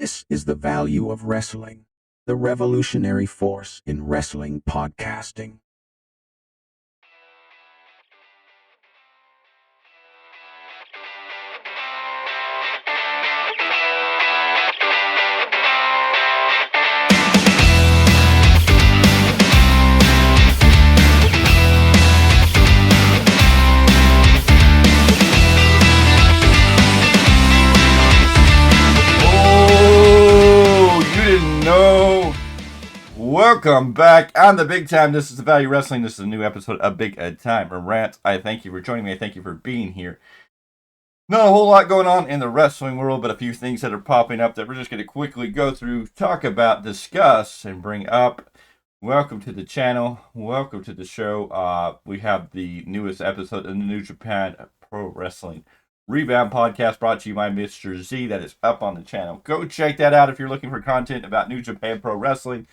This is the value of wrestling, the revolutionary force in wrestling podcasting. Welcome back on the Big Time. This is the Value Wrestling. This is a new episode of Big Tyme Rants. I thank you for joining me. I thank you for being here. Not a whole lot going on in the wrestling world, but a few things that are popping up that we're just going to quickly go through, talk about, discuss, and bring up. Welcome to the channel. Welcome to the show. We have the newest episode of the New Japan Pro Wrestling Rebound podcast brought to you by Mr. Z. That is up on the channel. Go check that out if you're looking for content about New Japan Pro Wrestling.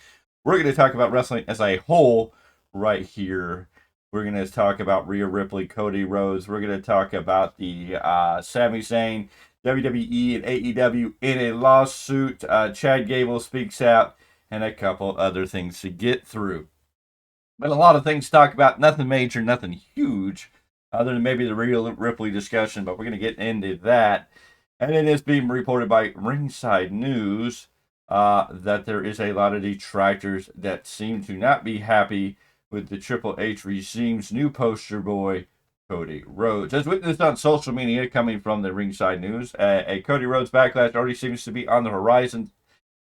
We're going to talk about wrestling as a whole right here. We're going to talk about Rhea Ripley, Cody Rhodes. We're going to talk about the Sami Zayn, WWE and AEW in a lawsuit. Chad Gable speaks out, and a couple other things to get through. But a lot of things to talk about. Nothing major, nothing huge, other than maybe the Rhea Ripley discussion, but we're going to get into that. And it is being reported by Ringside News that there is a lot of detractors that seem to not be happy with the Triple H regime's new poster boy, Cody Rhodes. As witnessed on social media coming from the Ringside News, a Cody Rhodes backlash already seems to be on the horizon.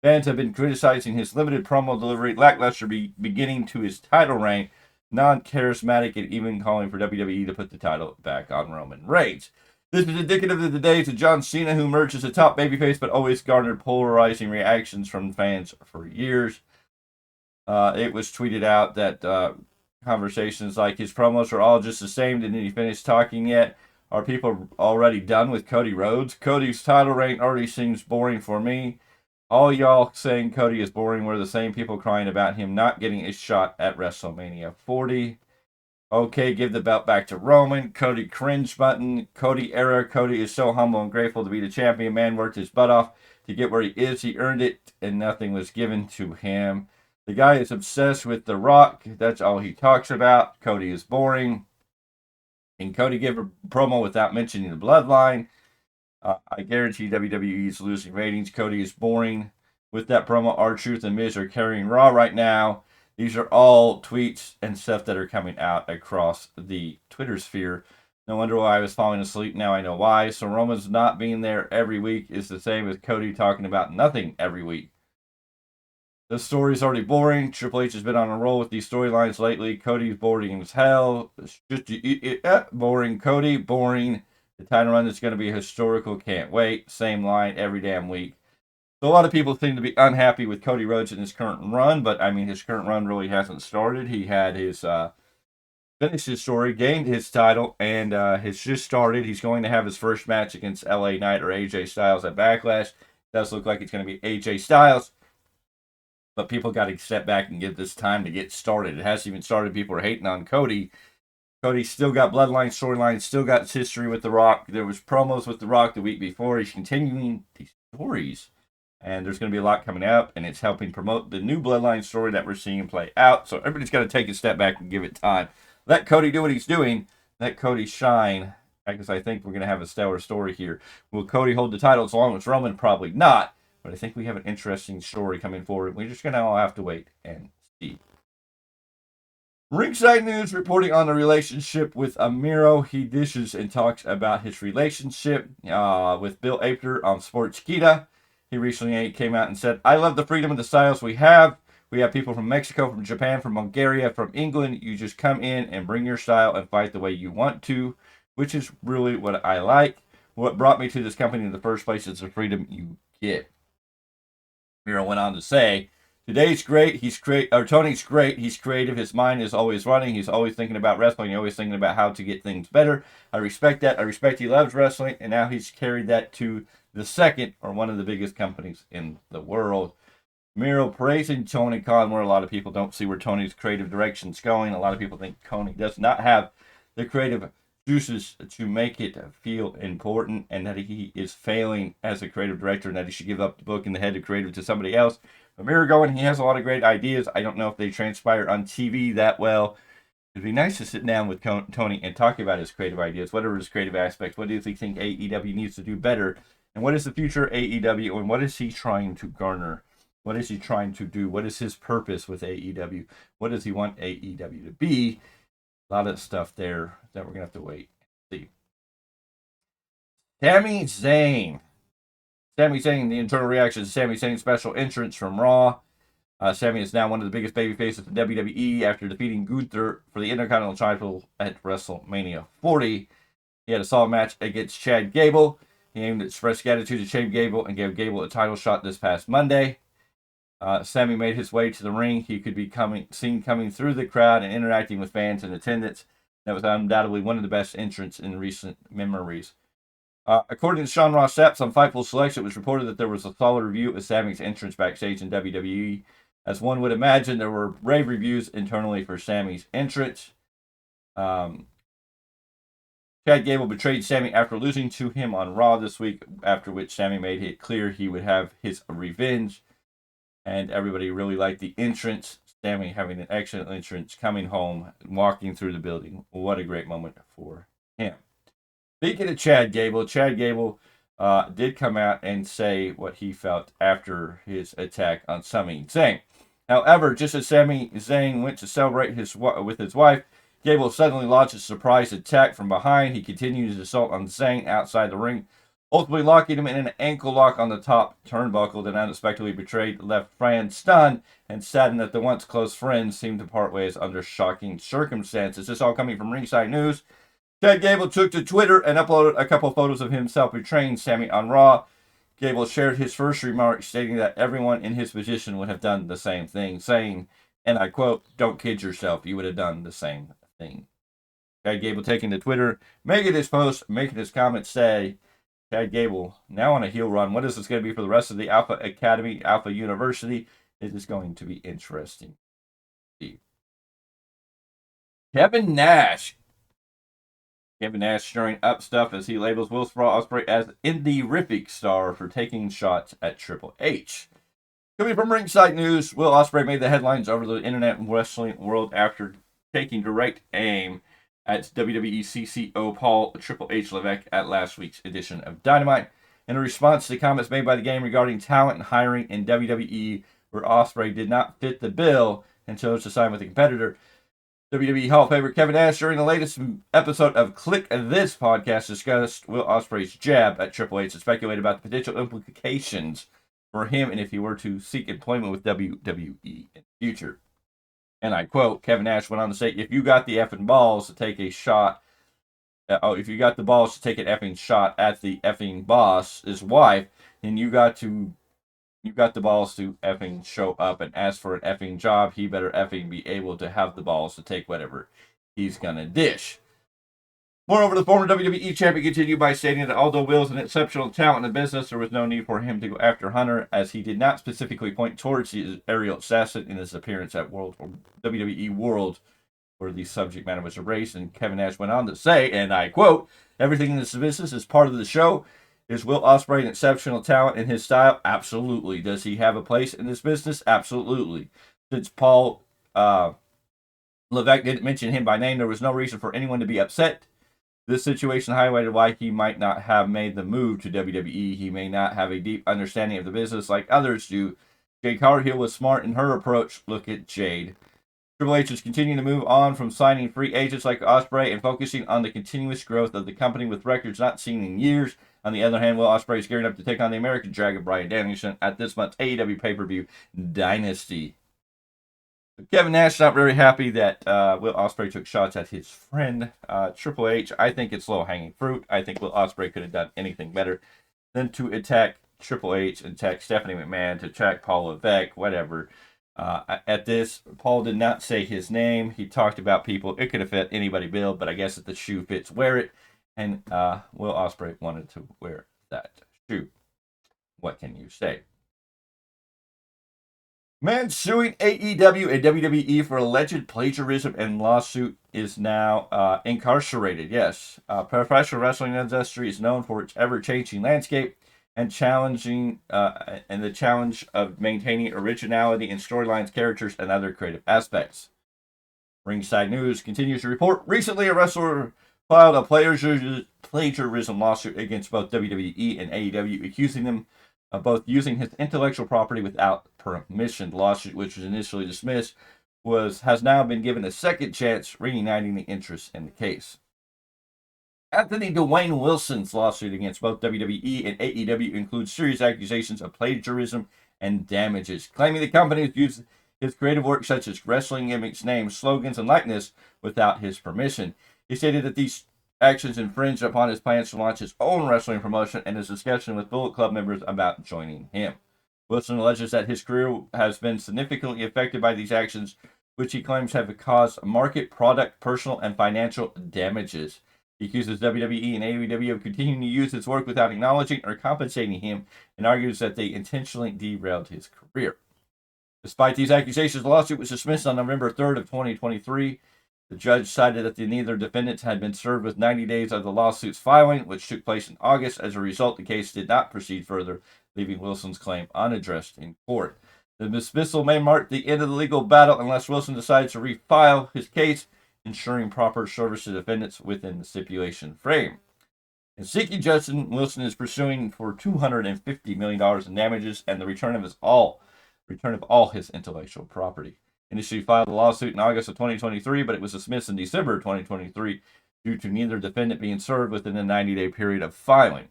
Fans have been criticizing his limited promo delivery, lackluster beginning to his title reign, non-charismatic, and even calling for WWE to put the title back on Roman Reigns. This is indicative of the days of John Cena, who emerged as a top babyface but always garnered polarizing reactions from fans for years. It was tweeted out that conversations like his promos are all just the same. Didn't he finish talking yet? Are people already done with Cody Rhodes? Cody's title reign already seems boring for me. All y'all saying Cody is boring were the same people crying about him not getting a shot at WrestleMania 40. Okay, give the belt back to Roman. Cody cringe button. Cody era. Cody is so humble and grateful to be the champion. Man worked his butt off to get where he is. He earned it, and nothing was given to him. The guy is obsessed with The Rock. That's all he talks about. Cody is boring. And Cody gave a promo without mentioning the bloodline. I guarantee WWE is losing ratings. Cody is boring. With that promo, R-Truth and Miz are carrying Raw right now. These are all tweets and stuff that are coming out across the Twitter sphere. No wonder why I was falling asleep. Now I know why. So Roman's not being there every week is the same as Cody talking about nothing every week. The story's already boring. Triple H has been on a roll with these storylines lately. Cody's boring as hell. Boring Cody, boring. The title run is going to be historical. Can't wait. Same line every damn week. So a lot of people seem to be unhappy with Cody Rhodes in his current run, but I mean, his current run really hasn't started. He had his finished his story, gained his title, and has just started. He's going to have his first match against LA Knight or AJ Styles at Backlash. It does look like it's going to be AJ Styles, but people got to step back and give this time to get started. It hasn't even started. People are hating on Cody. Cody's still got bloodline storylines, still got his history with The Rock. There was promos with The Rock the week before. He's continuing these stories. And there's going to be a lot coming up, and it's helping promote the new bloodline story that we're seeing play out. So everybody's got to take a step back and give it time. Let Cody do what he's doing. Let Cody shine, because I think we're going to have a stellar story here. Will Cody hold the title as long as Roman? Probably not. But I think we have an interesting story coming forward. We're just going to all have to wait and see. Ringside News reporting on the relationship with Miro. He dishes and talks about his relationship with Bill Apter on Sportskeeda. He recently came out and said, I love the freedom of the styles we have. We have people from Mexico, from Japan, from Bulgaria, from England. You just come in and bring your style and fight the way you want to, which is really what I like. What brought me to this company in the first place is the freedom you get. Miro went on to say, today's great. Tony's great. He's creative. His mind is always running. He's always thinking about wrestling. He's always thinking about how to get things better. I respect that. I respect he loves wrestling, and now he's carried that to the second or one of the biggest companies in the world. Miro praising Tony Khan, where a lot of people don't see where Tony's creative direction's going. A lot of people think Tony does not have the creative juices to make it feel important, and that he is failing as a creative director, and that he should give up the book and the head of creative to somebody else. But Miro going, he has a lot of great ideas. I don't know if they transpire on TV that well. It'd be nice to sit down with Tony and talk about his creative ideas, whatever his creative aspects. What does he think AEW needs to do better? And what is the future of AEW? And what is he trying to garner? What is he trying to do? What is his purpose with AEW? What does he want AEW to be? A lot of stuff there that we're going to have to wait and see. Sami Zayn. Sami Zayn, the internal reaction to Sami Zayn's special entrance from Raw. Sami is now one of the biggest babyfaces in WWE after defeating Gunther for the Intercontinental title at WrestleMania 40. He had a solid match against Chad Gable. He aimed at express gratitude to Chad Gable and gave Gable a title shot this past Monday. Sami made his way to the ring. He could be seen coming through the crowd and interacting with fans in attendance. That was undoubtedly one of the best entrants in recent memories. According to Sean Ross Sapp on Fightful Select, it was reported that there was a solid review of Sami's entrance backstage in WWE. As one would imagine, there were rave reviews internally for Sami's entrance. Chad Gable betrayed Sami after losing to him on Raw this week, after which Sami made it clear he would have his revenge. And everybody really liked the entrance. Sami having an excellent entrance, coming home, walking through the building. What a great moment for him. Speaking of Chad Gable did come out and say what he felt after his attack on Sami Zayn. However, just as Sami Zayn went to celebrate with his wife, Gable suddenly launched a surprise attack from behind. He continued his assault on Zayn outside the ring, ultimately locking him in an ankle lock on the top turnbuckle that unexpectedly left Fran stunned and saddened that the once close friends seemed to part ways under shocking circumstances. This all coming from Ringside News. Chad Gable took to Twitter and uploaded a couple photos of himself betraying Sami on Raw. Gable shared his first remarks, stating that everyone in his position would have done the same thing, saying, and I quote, "Don't kid yourself, you would have done the same thing." Chad Gable taking to Twitter, making his post, making his comments say, Chad Gable, now on a heel run. What is this going to be for the rest of the Alpha Academy, Alpha University? It is going to be interesting. Kevin Nash stirring up stuff as he labels Will Ospreay as indie-rific star for taking shots at Triple H. Coming from Ringside News, Will Ospreay made the headlines over the internet and wrestling world after taking direct aim at WWE CCO Paul Triple H Levesque at last week's edition of Dynamite. In a response to comments made by the game regarding talent and hiring in WWE, where Ospreay did not fit the bill and chose to sign with a competitor, WWE Hall of Famer Kevin Nash, during the latest episode of Click This podcast, discussed Will Ospreay's jab at Triple H and speculated about the potential implications for him and if he were to seek employment with WWE in the future. And I quote, Kevin Nash went on to say, if you got the effing balls to take a shot, if you got the balls to take an effing shot at the effing boss, his wife, then you got the balls to effing show up and ask for an effing job. He better effing be able to have the balls to take whatever he's gonna dish. Moreover, the former WWE champion continued by stating that although Will is an exceptional talent in the business, there was no need for him to go after Hunter, as he did not specifically point towards the aerial assassin in his appearance at WWE World, where the subject matter was erased. And Kevin Nash went on to say, and I quote, everything in this business is part of the show. Is Will Ospreay an exceptional talent in his style? Absolutely. Does he have a place in this business? Absolutely. Since Paul Levesque didn't mention him by name, there was no reason for anyone to be upset. This situation highlighted why he might not have made the move to WWE. He may not have a deep understanding of the business like others do. Jade Cargill was smart in her approach. Look at Jade. Triple H is continuing to move on from signing free agents like Ospreay and focusing on the continuous growth of the company with records not seen in years. On the other hand, Will Ospreay is gearing up to take on the American Dragon Bryan Danielson at this month's AEW pay-per-view Dynasty. Kevin Nash not very happy that Will Ospreay took shots at his friend Triple H. I think it's low-hanging fruit. I think Will Ospreay could have done anything better than to attack Triple H and attack Stephanie McMahon, to attack Paul Levesque, whatever. At this, Paul did not say his name. He talked about people. It could have fit anybody, Bill, but I guess if the shoe fits, wear it. And Will Ospreay wanted to wear that shoe. What can you say? Man suing AEW and WWE for alleged plagiarism and lawsuit is now incarcerated. Yes, professional wrestling industry is known for its ever-changing landscape and the challenge of maintaining originality in storylines, characters, and other creative aspects. Ringside News continues to report recently a wrestler filed a plagiarism lawsuit against both WWE and AEW, accusing them of both using his intellectual property without permission. The lawsuit, which was initially dismissed, has now been given a second chance, reuniting the interest in the case. Anthony Dwayne Wilson's lawsuit against both WWE and AEW includes serious accusations of plagiarism and damages, claiming the company has used his creative work such as wrestling gimmicks, names, slogans, and likeness without his permission. He stated that these actions infringed upon his plans to launch his own wrestling promotion and his discussion with Bullet Club members about joining him. Wilson alleges that his career has been significantly affected by these actions, which he claims have caused market, product, personal, and financial damages. He accuses WWE and AEW of continuing to use his work without acknowledging or compensating him and argues that they intentionally derailed his career. Despite these accusations, the lawsuit was dismissed on November 3rd of 2023. The judge cited that neither defendants had been served with 90 days of the lawsuit's filing, which took place in August. As a result, the case did not proceed further, leaving Wilson's claim unaddressed in court. The dismissal may mark the end of the legal battle unless Wilson decides to refile his case, ensuring proper service to defendants within the stipulation frame. In seeking justice, Wilson is pursuing for $250 million in damages and the return of all his intellectual property. Initially filed a lawsuit in August of 2023, but it was dismissed in December of 2023 due to neither defendant being served within the 90-day period of filing.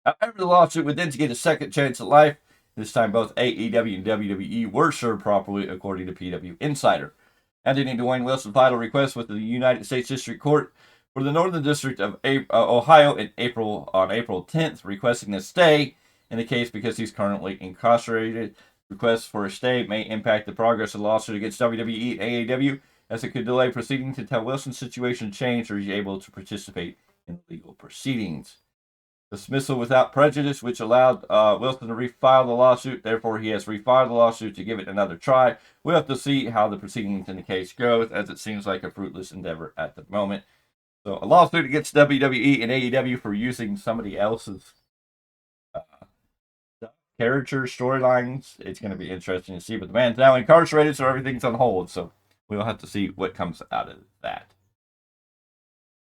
However, the lawsuit would then get a second chance at life. This time, both AEW and WWE were served properly, according to PW Insider. Anthony Dwayne Wilson filed a request with the United States District Court for the Northern District of Ohio on April 10th, requesting a stay in the case because he's currently incarcerated. Requests for a stay may impact the progress of the lawsuit against WWE and AEW, as it could delay proceedings until Wilson's situation changed or he's able to participate in legal proceedings. Dismissal without prejudice, which allowed Wilson to refile the lawsuit. Therefore, he has refiled the lawsuit to give it another try. We'll have to see how the proceedings in the case goes, as it seems like a fruitless endeavor at the moment. So, a lawsuit against WWE and AEW for using somebody else's characters, storylines. It's going to be interesting to see. But the man's now incarcerated, so everything's on hold. So, we'll have to see what comes out of that.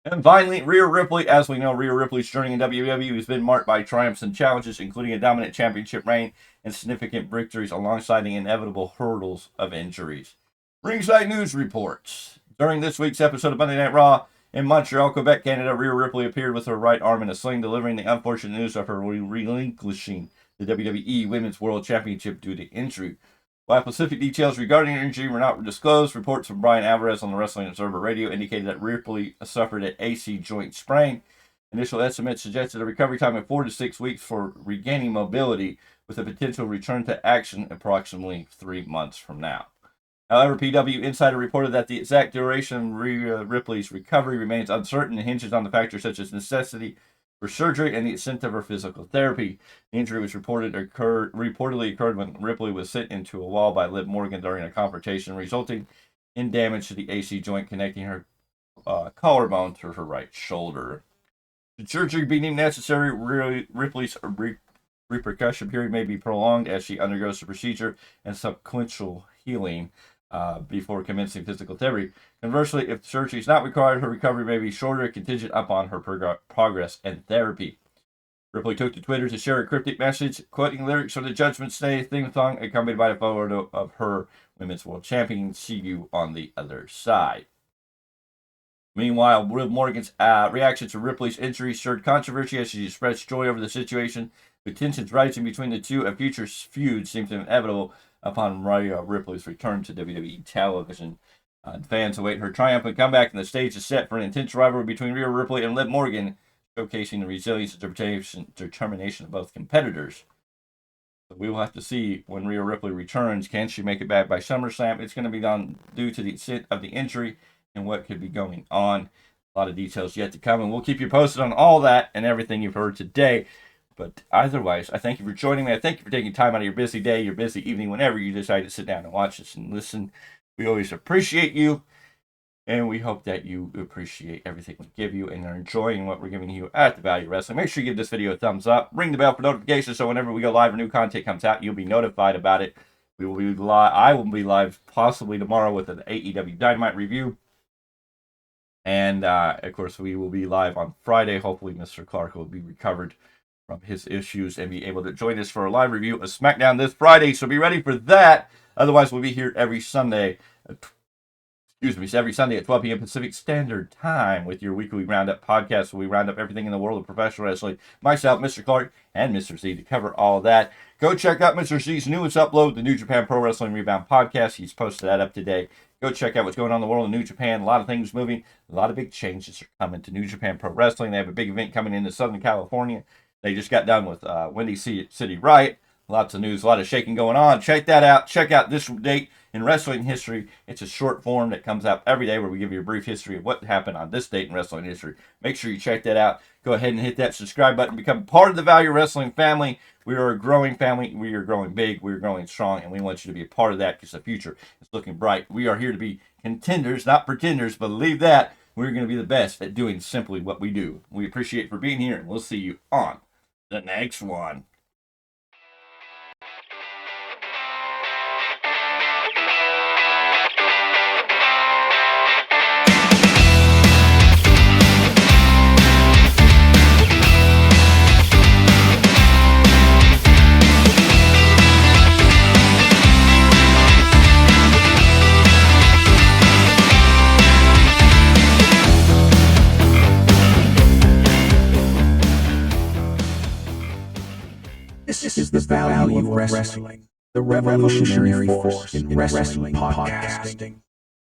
And finally, Rhea Ripley. As we know, Rhea Ripley's journey in WWE has been marked by triumphs and challenges, including a dominant championship reign and significant victories alongside the inevitable hurdles of injuries. Ringside News reports. During this week's episode of Monday Night Raw in Montreal, Quebec, Canada, Rhea Ripley appeared with her right arm in a sling, delivering the unfortunate news of her relinquishing the WWE Women's World Championship due to injury. While specific details regarding her injury were not disclosed, reports from Brian Alvarez on the Wrestling Observer Radio indicated that Ripley suffered an AC joint sprain. Initial estimates suggested a recovery time of 4 to 6 weeks for regaining mobility, with a potential return to action approximately 3 months from now. However, PW Insider reported that the exact duration of Rhea Ripley's recovery remains uncertain and hinges on the factors such as necessity for surgery and the extent of her physical therapy. The injury was reportedly occurred when Ripley was sent into a wall by Liv Morgan during a confrontation, resulting in damage to the AC joint connecting her collarbone to her right shoulder. Should surgery be deemed necessary, Ripley's repercussion period may be prolonged as she undergoes the procedure and sequential healing before commencing physical therapy. Conversely, if surgery is not required, her recovery may be shorter, contingent upon her progress and therapy. Ripley took to Twitter to share a cryptic message, quoting lyrics from the Judgment Day theme song, accompanied by a photo of her Women's World Champion. See you on the other side. Meanwhile, Liv Morgan's reaction to Ripley's injury stirred controversy as she expressed joy over the situation. With tensions rising between the two, a future feud seems inevitable upon Rhea Ripley's return to WWE television. Fans await her triumphant comeback, and the stage is set for an intense rivalry between Rhea Ripley and Liv Morgan, showcasing the resilience and determination of both competitors. So we will have to see when Rhea Ripley returns. Can she make it back by SummerSlam? It's going to be done due to the extent of the injury and what could be going on. A lot of details yet to come, and we'll keep you posted on all that and everything you've heard today. But otherwise, I thank you for joining me. I thank you for taking time out of your busy day, your busy evening, whenever you decide to sit down and watch this and listen. We always appreciate you, and we hope that you appreciate everything we give you and are enjoying what we're giving you at the Value Wrestling. Make sure you give this video a thumbs up. Ring the bell for notifications so whenever we go live or new content comes out, you'll be notified about it. We will be live. I will be live possibly tomorrow with an AEW Dynamite review. And, of course, we will be live on Friday. Hopefully, Mr. Clark will be recovered from his issues and be able to join us for a live review of SmackDown this Friday. So be ready for that. Otherwise, we'll be here every Sunday. Every Sunday at 12 p.m. Pacific Standard Time with your weekly roundup podcast where we round up everything in the world of professional wrestling. Myself, Mr. Clark, and Mr. Z to cover all that. Go check out Mr. Z's newest upload, the New Japan Pro Wrestling Rebound podcast. He's posted that up today. Go check out what's going on in the world of New Japan. A lot of things moving. A lot of big changes are coming to New Japan Pro Wrestling. They have a big event coming into Southern California. They just got done with Windy City Riot. Lots of news, a lot of shaking going on. Check that out. Check out this date in wrestling history. It's a short form that comes out every day where we give you a brief history of what happened on this date in wrestling history. Make sure you check that out. Go ahead and hit that subscribe button. Become part of the Value Wrestling family. We are a growing family. We are growing big. We are growing strong. And we want you to be a part of that because the future is looking bright. We are here to be contenders, not pretenders. Believe that. We're going to be the best at doing simply what we do. We appreciate you for being here. And we'll see you on the next one. This is the value of wrestling, the revolutionary force in wrestling podcasting.